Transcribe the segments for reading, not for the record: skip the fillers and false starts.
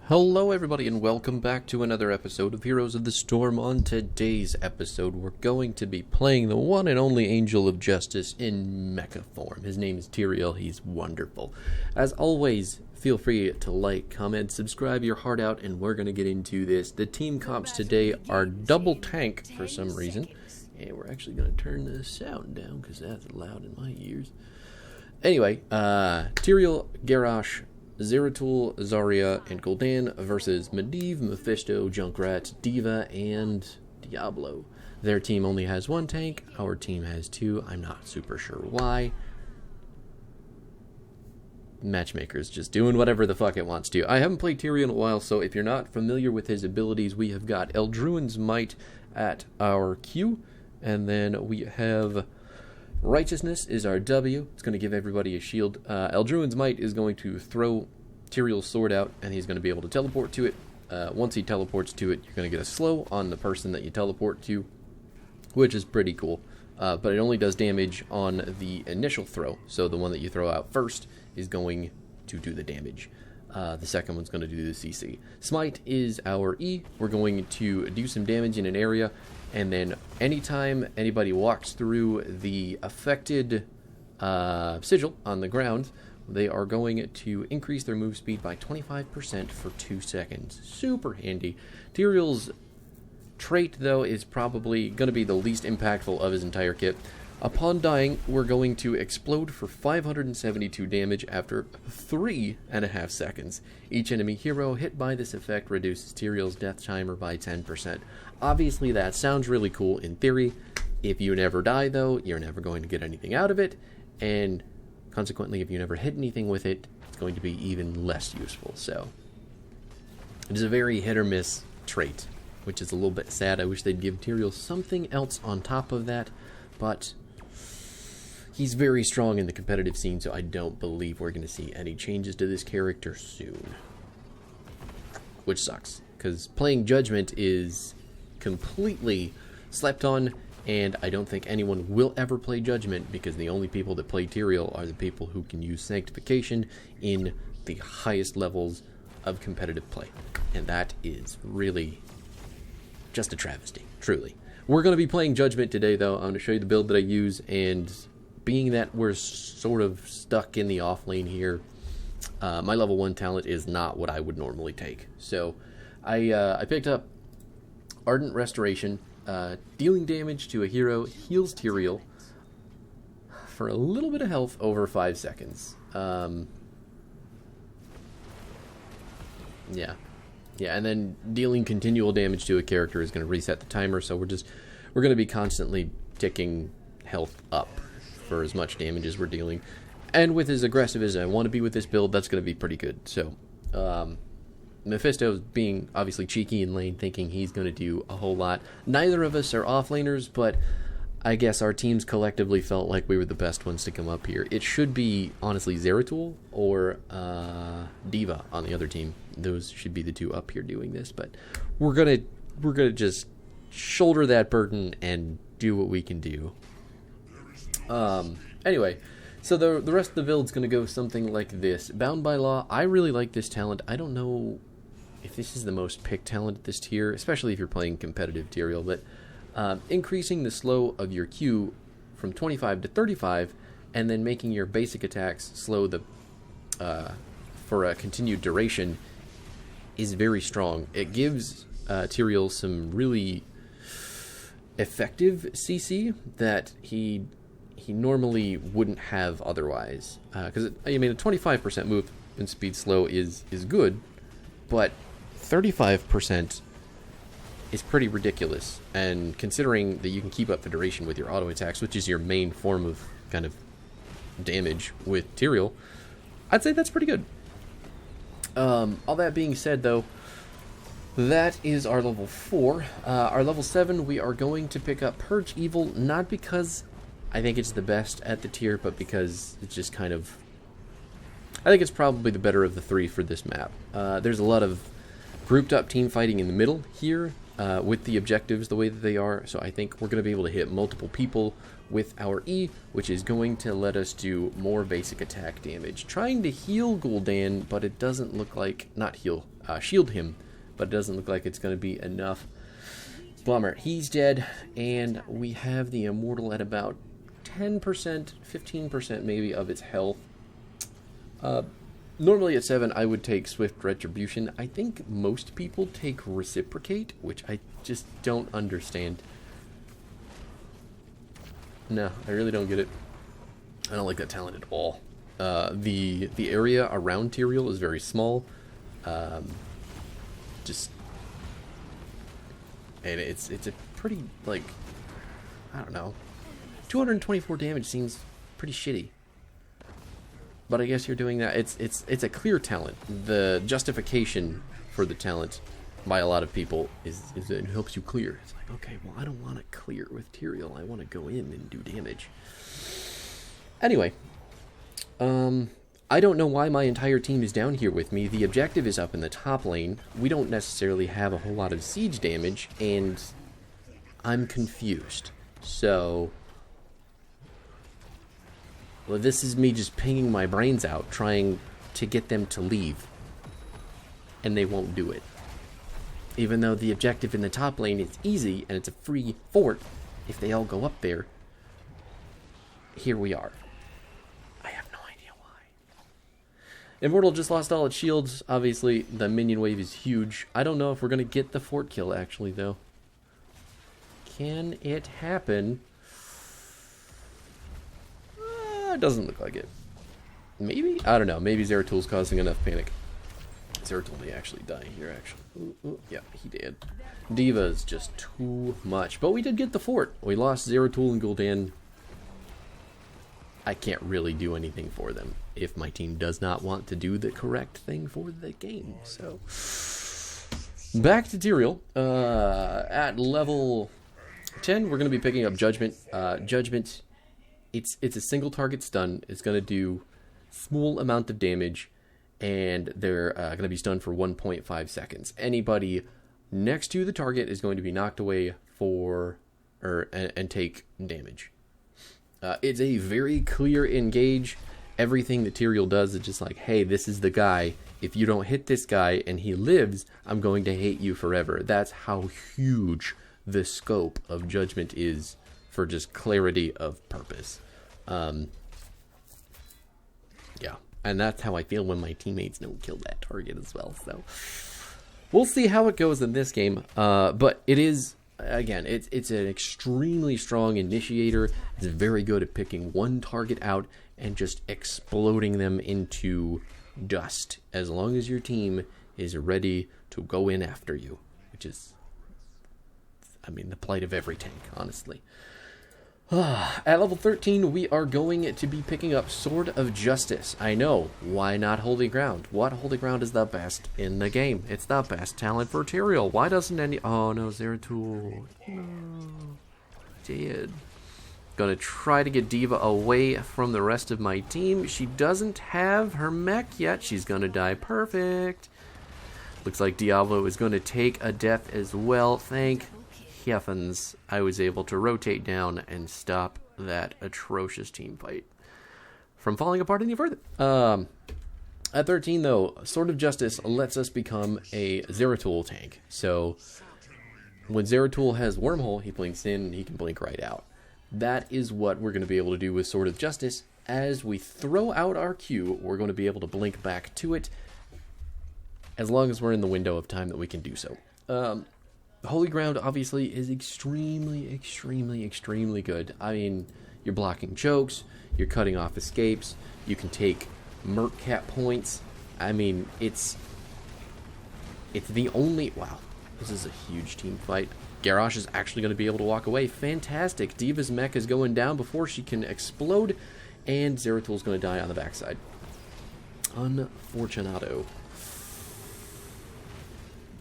Hello everybody and welcome back to another episode of Heroes of the Storm. On today's episode we're going to be playing the one and only Angel of Justice in mecha form. His name is Tyrael, he's wonderful. As always, feel free to like, comment, subscribe your heart out, and we're going to get into this. The team comps today are double tank for some reason. And we're actually going to turn the sound down because that's loud in my ears. Anyway, Tyrael, Garrosh, Zeratul, Zarya, and Gul'dan versus Medivh, Mephisto, Junkrat, D.Va, and Diablo. Their team only has one tank, our team has two. I'm not super sure why. Matchmaker's just doing whatever the fuck it wants to. I haven't played Tyrael in a while, so if you're not familiar with his abilities, we have got Eldruin's Might at our Q, and then we have Righteousness is our W. It's going to give everybody a shield. Eldruin's Might is going to throw Tyrael's sword out, and he's going to be able to teleport to it. Once he teleports to it, you're going to get a slow on the person that you teleport to, which is pretty cool. But it only does damage on the initial throw, so the one that you throw out first is going to do the damage. The second one's going to do the CC. Smite is our E. We're going to do some damage in an area, and then anytime anybody walks through the affected sigil on the ground, they are going to increase their move speed by 25% for 2 seconds. Super handy. Tyrael's trait, though, is probably going to be the least impactful of his entire kit. Upon dying, we're going to explode for 572 damage after 3.5 seconds. Each enemy hero hit by this effect reduces Tyrael's death timer by 10%. Obviously, that sounds really cool in theory. If you never die, though, you're never going to get anything out of it, and consequently, if you never hit anything with it, it's going to be even less useful. So, it is a very hit-or-miss trait, which is a little bit sad. I wish they'd give Tyrael something else on top of that, but he's very strong in the competitive scene, so I don't believe we're going to see any changes to this character soon. Which sucks, because playing Judgment is completely slept on, and I don't think anyone will ever play Judgment, because the only people that play Tyrael are the people who can use Sanctification in the highest levels of competitive play. And that is really just a travesty, truly. We're going to be playing Judgment today, though. I'm going to show you the build that I use, and being that we're sort of stuck in the off lane here, my level 1 talent is not what I would normally take. So I picked up Ardent Restoration. Dealing damage to a hero heals Tyrael for a little bit of health over 5 seconds. Yeah, and then dealing continual damage to a character is going to reset the timer, so we're going to be constantly ticking health up for as much damage as we're dealing. And with as aggressive as I want to be with this build, that's going to be pretty good. So, Mephisto's being obviously cheeky in lane, thinking he's going to do a whole lot. Neither of us are offlaners, but I guess our teams collectively felt like we were the best ones to come up here. It should be, honestly, Zeratul or D.Va on the other team. Those should be the two up here doing this, but we're gonna just shoulder that burden and do what we can do. Anyway, so the rest of the build's gonna go something like this. Bound by Law, I really like this talent. I don't know if this is the most picked talent at this tier, especially if you're playing competitive Tyrael, but increasing the slow of your Q from 25 to 35, and then making your basic attacks slow for a continued duration is very strong. It gives Tyrael some really effective CC that he normally wouldn't have otherwise. Because I mean, a 25% movement speed slow is good, but 35% is pretty ridiculous. And considering that you can keep up the duration with your auto attacks, which is your main form of kind of damage with Tyrael, I'd say that's pretty good. All that being said, though, that is our level 4. Our level 7, we are going to pick up Purge Evil, not because I think it's the best at the tier, but because it's just kind of... I think it's probably the better of the three for this map. There's a lot of grouped up team fighting in the middle here, with the objectives the way that they are. So I think we're going to be able to hit multiple people with our E, which is going to let us do more basic attack damage. Trying to heal Gul'dan, but it doesn't look like, not heal, shield him, but it doesn't look like it's going to be enough. Bummer. He's dead, and we have the Immortal at about 10%, 15% maybe of its health. Normally at 7, I would take Swift Retribution. I think most people take Reciprocate, which I just don't understand. No, I really don't get it. I don't like that talent at all. The area around Tyrael is very small. And it's a pretty, like, I don't know. 224 damage seems pretty shitty. But I guess you're doing that. It's a clear talent. The justification for the talent by a lot of people is that it helps you clear. It's like, okay, well, I don't want to clear with Tyrael. I want to go in and do damage. Anyway, I don't know why my entire team is down here with me. The objective is up in the top lane. We don't necessarily have a whole lot of siege damage, and I'm confused. So, well, this is me just pinging my brains out, trying to get them to leave. And they won't do it. Even though the objective in the top lane is easy, and it's a free fort, if they all go up there, here we are. I have no idea why. Immortal just lost all its shields. Obviously, the minion wave is huge. I don't know if we're going to get the fort kill, actually, though. Can it happen? It doesn't look like it. Maybe? I don't know. Maybe Zeratul causing enough panic. Zeratul may actually die here, actually. Ooh, yeah, he did. D.Va is just too much. But we did get the fort. We lost Zeratul and Gul'dan. I can't really do anything for them if my team does not want to do the correct thing for the game. So, back to Tyrael. At level 10, we're going to be picking up Judgment. Judgment, it's a single target stun. It's going to do small amount of damage, and they're going to be stunned for 1.5 seconds. Anybody next to the target is going to be knocked away and take damage. It's a very clear engage. Everything that Tyrael does is just like, hey, this is the guy. If you don't hit this guy and he lives, I'm going to hate you forever. That's how huge the scope of Judgment is for just clarity of purpose. Yeah, and that's how I feel when my teammates don't kill that target as well. So we'll see how it goes in this game. But it is, again, it's an extremely strong initiator. It's very good at picking one target out and just exploding them into dust, as long as your team is ready to go in after you, which is, I mean, the plight of every tank, honestly. At level 13, we are going to be picking up Sword of Justice. I know, why not Holy Ground? What Holy Ground is the best in the game? It's the best talent for Tyrael. Why doesn't any... Oh no, Zeratul. No. Dead. Gonna try to get D.Va away from the rest of my team. She doesn't have her mech yet. She's gonna die. Perfect. Looks like Diablo is gonna take a death as well. Thank heavens I was able to rotate down and stop that atrocious team fight from falling apart any further. At 13, though, Sword of Justice lets us become a Zeratul tank. So when Zeratul has Wormhole, he blinks in and he can blink right out. That is what we're going to be able to do with Sword of Justice. As we throw out our Q, we're going to be able to blink back to it, as long as we're in the window of time that we can do so. Holy Ground, obviously, is extremely, extremely, extremely good. I mean, you're blocking chokes, you're cutting off escapes, you can take Merc Cap points. I mean, it's the only... Wow, this is a huge team fight. Garrosh is actually going to be able to walk away. Fantastic. D.Va's mech is going down before she can explode, and Zeratul's going to die on the backside. Unfortunato.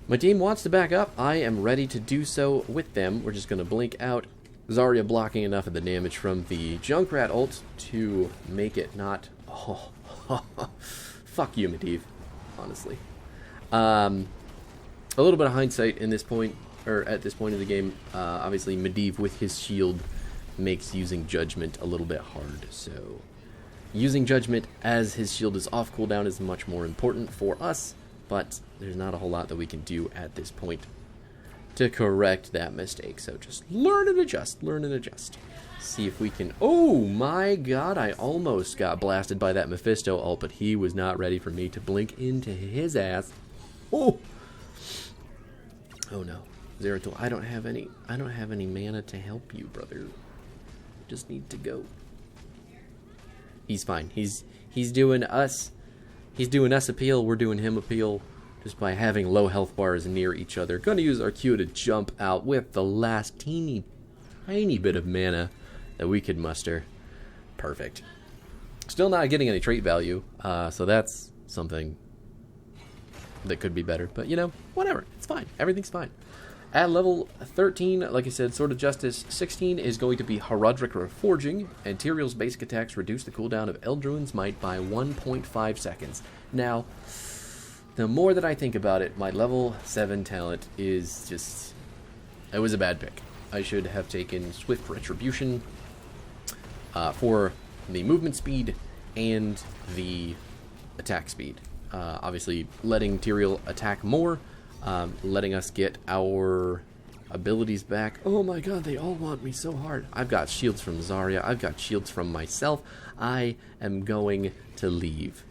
My team wants to back up. I am ready to do so with them. We're just going to blink out. Zarya blocking enough of the damage from the Junkrat ult to make it not... Oh, fuck you, Medivh, honestly. A little bit of hindsight in this point. or at this point in the game, obviously Medivh with his shield makes using Judgment a little bit hard. So using Judgment as his shield is off cooldown is much more important for us, but there's not a whole lot that we can do at this point to correct that mistake. So just learn and adjust, learn and adjust. See if we can... Oh my god, I almost got blasted by that Mephisto ult, but he was not ready for me to blink into his ass. Oh! Oh no. Zeratul, I don't have any mana to help you, brother. Just need to go. He's fine. He's doing us appeal, we're doing him appeal just by having low health bars near each other. Gonna use our Q to jump out with the last tiny bit of mana that we could muster. Perfect. Still not getting any trait value, so that's something that could be better. But, you know, whatever. It's fine. Everything's fine. At level 13, like I said, Sword of Justice 16 is going to be Herodric Reforging, and Tyrael's basic attacks reduce the cooldown of Eldruin's Might by 1.5 seconds. Now, the more that I think about it, my level 7 talent is just... It was a bad pick. I should have taken Swift Retribution for the movement speed and the attack speed. Obviously, letting Tyrael attack more, letting us get our abilities back. Oh my god, they all want me so hard. I've got shields from Zarya. I've got shields from myself. I am going to leave.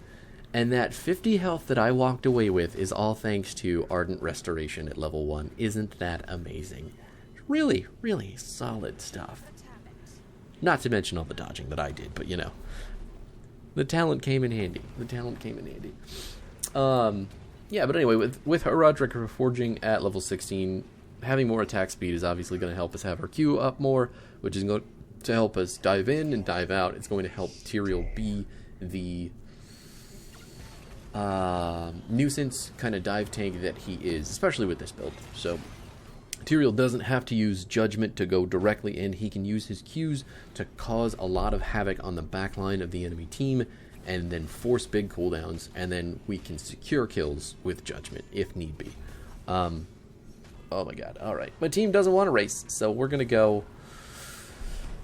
And that 50 health that I walked away with is all thanks to Ardent Restoration at level 1. Isn't that amazing? Really, really solid stuff. Not to mention all the dodging that I did, but you know. The talent came in handy. Yeah, but anyway, with Herodric Reforging at level 16, having more attack speed is obviously going to help us have our Q up more, which is going to help us dive in and dive out. It's going to help Tyrael be the nuisance kind of dive tank that he is, especially with this build. So Tyrael doesn't have to use Judgment to go directly in. He can use his Qs to cause a lot of havoc on the back line of the enemy team and then force big cooldowns, and then we can secure kills with Judgment if need be. Oh my god. Alright. My team doesn't want to race, so we're going to go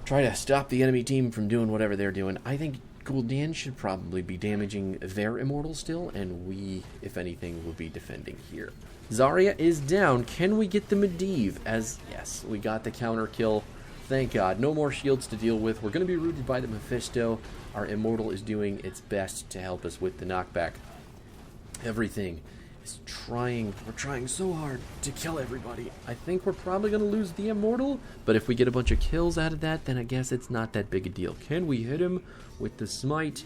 try to stop the enemy team from doing whatever they're doing. I think Gul'dan should probably be damaging their Immortal still, and we, if anything, will be defending here. Zarya is down. Can we get the Medivh? Yes, we got the counter kill. Thank God. No more shields to deal with. We're going to be rooted by the Mephisto. Our Immortal is doing its best to help us with the knockback. Everything is trying. We're trying so hard to kill everybody. I think we're probably going to lose the Immortal, but if we get a bunch of kills out of that, then I guess it's not that big a deal. Can we hit him with the Smite?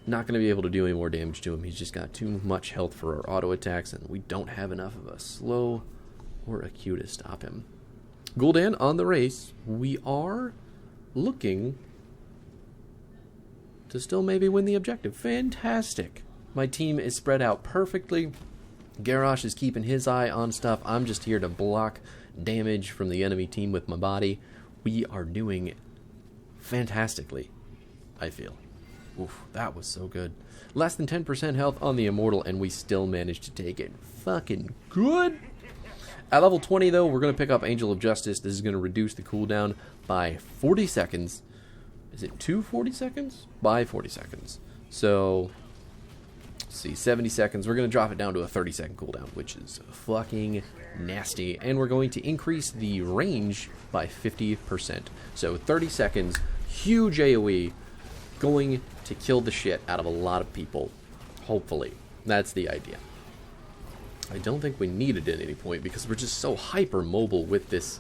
Not going to be able to do any more damage to him. He's just got too much health for our auto attacks, and we don't have enough of a slow or a Q to stop him. Gul'dan on the race. We are looking to still maybe win the objective. Fantastic. My team is spread out perfectly. Garrosh is keeping his eye on stuff. I'm just here to block damage from the enemy team with my body. We are doing fantastically, I feel. Oof, that was so good. Less than 10% health on the Immortal, and we still managed to take it fucking good. At level 20, though, we're going to pick up Angel of Justice. This is going to reduce the cooldown by 40 seconds. Is it 40 seconds? By 40 seconds. So, let's see, 70 seconds. We're going to drop it down to a 30-second cooldown, which is fucking nasty. And we're going to increase the range by 50%. So, 30 seconds, huge AoE, going to kill the shit out of a lot of people, hopefully. That's the idea. I don't think we need it at any point because we're just so hyper mobile with this.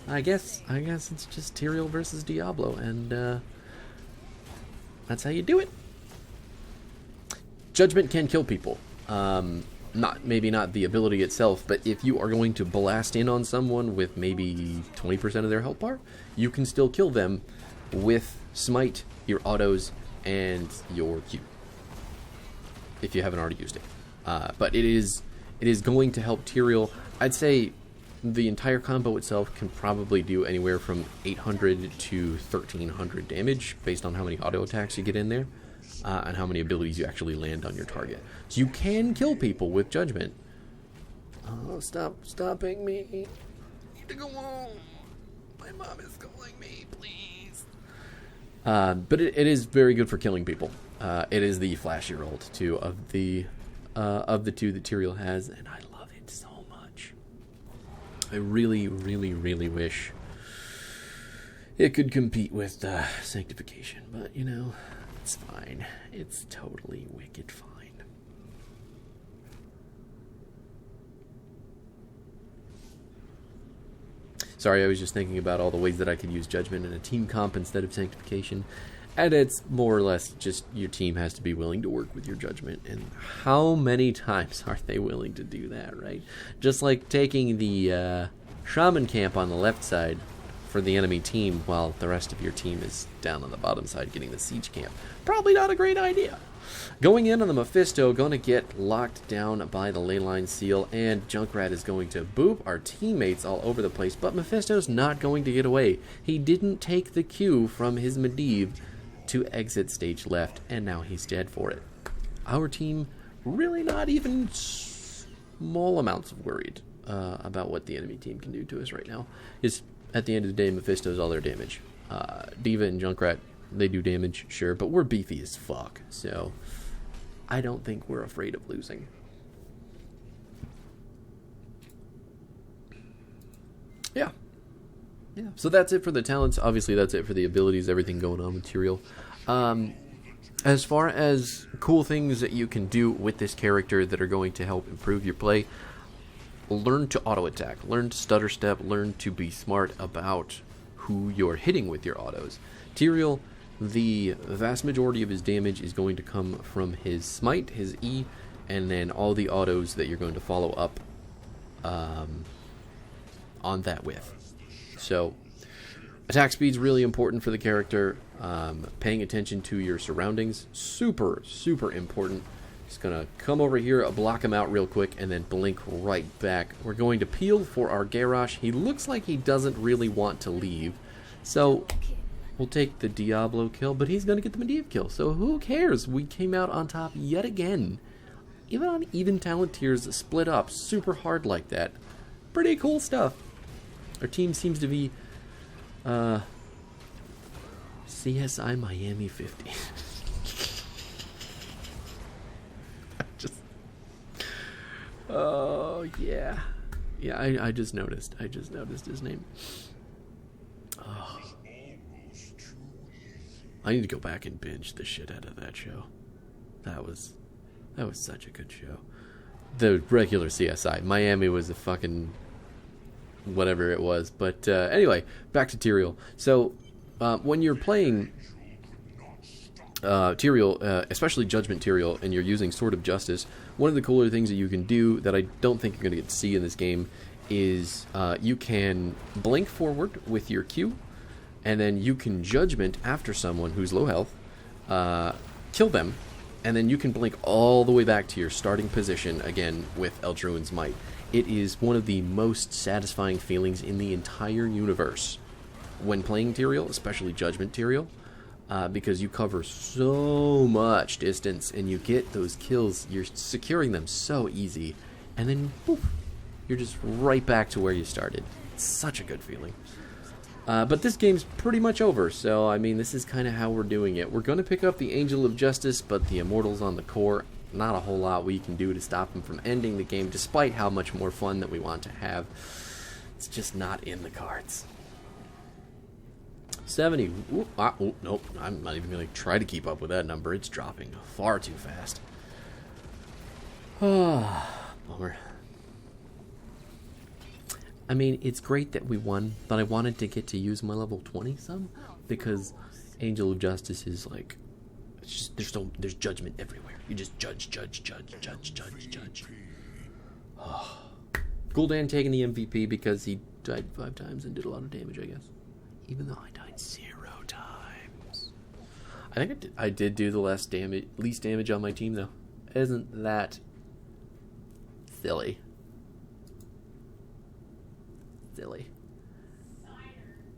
I guess it's just Tyrael versus Diablo, and that's how you do it. Judgment can kill people. Maybe not the ability itself, but if you are going to blast in on someone with maybe 20% of their health bar, you can still kill them with Smite, your autos, and your Q, if you haven't already used it. But it is going to help Tyrael. I'd say the entire combo itself can probably do anywhere from 800 to 1300 damage based on how many auto attacks you get in there and how many abilities you actually land on your target. So you can kill people with Judgment. Oh, stop stopping me. I need to go home. My mom is calling me, please. But it is very good for killing people. It is the flashier old two of the two that Tyrael has, and I love it so much. I really, really, really wish it could compete with Sanctification, but you know, it's fine. It's totally wicked fine. Sorry, I was just thinking about all the ways that I could use Judgment in a team comp instead of Sanctification. And it's more or less just your team has to be willing to work with your Judgment. And how many times are they willing to do that, right? Just like taking the Shaman camp on the left side for the enemy team while the rest of your team is down on the bottom side getting the siege camp. Probably not a great idea. Going in on the Mephisto, going to get locked down by the Leyline Seal, and Junkrat is going to boop our teammates all over the place, but Mephisto's not going to get away. He didn't take the cue from his Medivh to exit stage left, and now he's dead for it. Our team really not even small amounts of worried about what the enemy team can do to us right now. Is at the end of the day, Mephisto's all their damage. D.Va and Junkrat, they do damage, sure, but we're beefy as fuck, so I don't think we're afraid of losing. Yeah. So that's it for the talents. Obviously, that's it for the abilities, everything going on with Tyrael. As far as cool things that you can do with this character that are going to help improve your play, learn to auto-attack, learn to stutter step, learn to be smart about who you're hitting with your autos. Tyrael, the vast majority of his damage is going to come from his smite, his E, and then all the autos that you're going to follow up on that with. So, attack speed's really important for the character. Paying attention to your surroundings, super, super important. Just gonna come over here, block him out real quick, and then blink right back. We're going to peel for our Garrosh. He looks like he doesn't really want to leave, so we'll take the Diablo kill, but he's gonna get the Medivh kill, so who cares? We came out on top yet again. Even on even talent tiers split up super hard like that. Pretty cool stuff. Our team seems to be CSI Miami 50. Oh, yeah. Yeah, I just noticed. I just noticed his name. Oh. I need to go back and binge the shit out of that show. That was such a good show. The regular CSI. Miami was a fucking whatever it was. But anyway, back to Tyrael. So, when you're playing Tyrael, especially Judgment Tyrael, and you're using Sword of Justice, one of the cooler things that you can do that I don't think you're going to get to see in this game is you can blink forward with your Q, and then you can Judgment after someone who's low health, kill them, and then you can blink all the way back to your starting position again with Eldruin's Might. It is one of the most satisfying feelings in the entire universe when playing Tyrael, especially Judgment Tyrael. Because you cover so much distance and you get those kills, you're securing them so easy, and then poof, you're just right back to where you started. It's such a good feeling. But this game's pretty much over, so I mean, this is kind of how we're doing it. We're going to pick up the Angel of Justice, but the Immortals on the core, not a whole lot we can do to stop them from ending the game, despite how much more fun that we want to have. It's just not in the cards. 70. Nope. I'm not even going to try to keep up with that number. It's dropping far too fast. Bummer. I mean, it's great that we won, but I wanted to get to use my level 20 some, because Angel of Justice is like, it's just, there's judgment everywhere. You just judge. Gul'dan taking the MVP because he died 5 times and did a lot of damage, I guess. Even though I died 0 times. I think I did do the least damage on my team, though. Isn't that silly?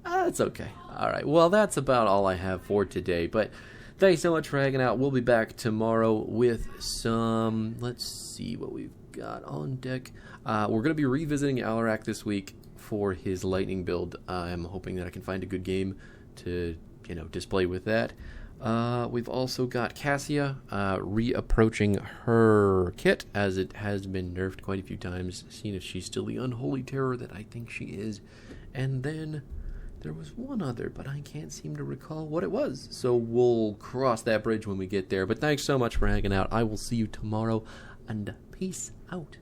It's okay. Alright, well, that's about all I have for today. But thanks so much for hanging out. We'll be back tomorrow with some, let's see what we've got on deck. We're going to be revisiting Alarak this week for his lightning build. I'm hoping that I can find a good game to, display with that. We've also got Cassia reapproaching her kit, as it has been nerfed quite a few times, seeing if she's still the unholy terror that I think she is. And then there was one other, but I can't seem to recall what it was. So we'll cross that bridge when we get there. But thanks so much for hanging out. I will see you tomorrow, and peace out.